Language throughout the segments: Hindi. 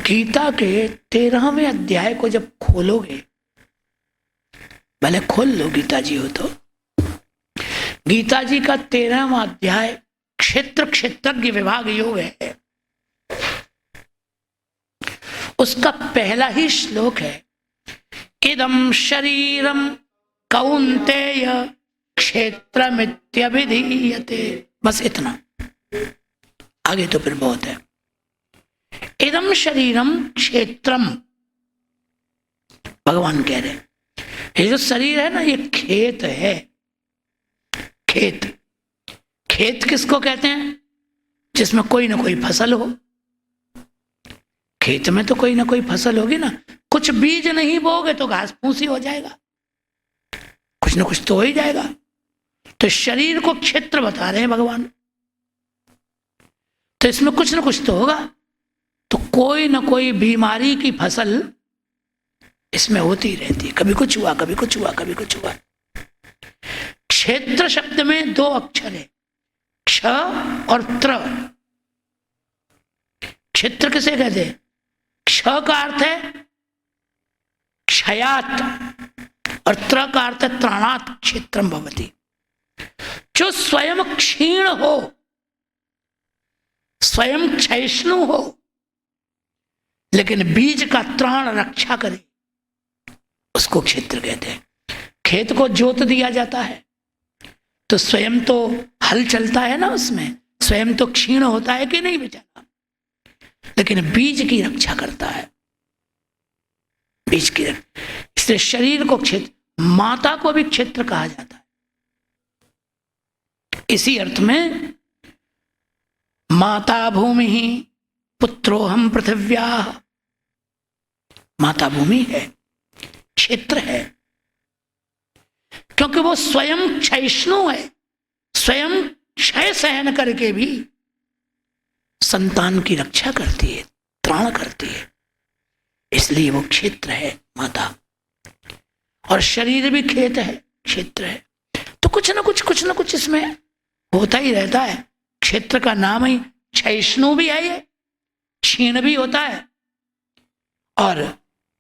गीता के 13वें अध्याय को जब खोलोगे, भले खोल लो गीता जी हो तो, गीता जी का 13वां अध्याय क्षेत्र क्षेत्रज्ञ विभाग योग है। उसका पहला ही श्लोक है, इदं शरीरम कौन्तेय क्षेत्रमित्यभिधीयते। बस इतना, आगे तो फिर बहुत है। इदं शरीरम क्षेत्रम, भगवान कह रहे ये जो शरीर है ना, ये खेत है। खेत, खेत किसको कहते हैं? जिसमें कोई ना कोई फसल हो। खेत में तो कोई ना कोई फसल होगी ना, कुछ बीज नहीं बोगे तो घास फूस ही हो जाएगा, कुछ ना कुछ तो हो ही जाएगा। तो शरीर को क्षेत्र बता रहे हैं भगवान, तो इसमें कुछ ना कुछ तो होगा। तो कोई ना कोई बीमारी की फसल इसमें होती रहती है, कभी कुछ हुआ, कभी कुछ हुआ, कभी कुछ हुआ। क्षेत्र शब्द में 2 अक्षर है, क्ष और त्र। क्षेत्र किसे कहते हैं? क्ष का अर्थ है क्षयात और त्र का अर्थ है त्राणात क्षेत्रम भवति। जो स्वयं क्षीण हो, स्वयं क्षयिष्णु हो, लेकिन बीज का त्राण रक्षा करे, उसको क्षेत्र कहते हैं। खेत को जोत दिया जाता है तो स्वयं तो हल चलता है ना, उसमें स्वयं तो क्षीण होता है कि नहीं बेचारा, लेकिन बीज की रक्षा करता है, बीज की रक्षा। इसलिए शरीर को क्षेत्र, माता को भी क्षेत्र कहा जाता है। इसी अर्थ में माता भूमि ही पुत्रोहम पृथिव्या, माता भूमि है, क्षेत्र है, क्योंकि वो स्वयं क्षयिष्णु है, स्वयं क्षय सहन करके भी संतान की रक्षा करती है, त्राण करती है, इसलिए वो क्षेत्र है माता। और शरीर भी खेत है, क्षेत्र है। तो कुछ ना कुछ इसमें होता ही रहता है। क्षेत्र का नाम ही क्षयिष्णु भी है, ये क्षीण भी होता है और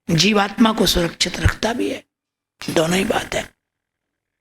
जीवात्मा को सुरक्षित रखता भी है, दोनों ही बात है।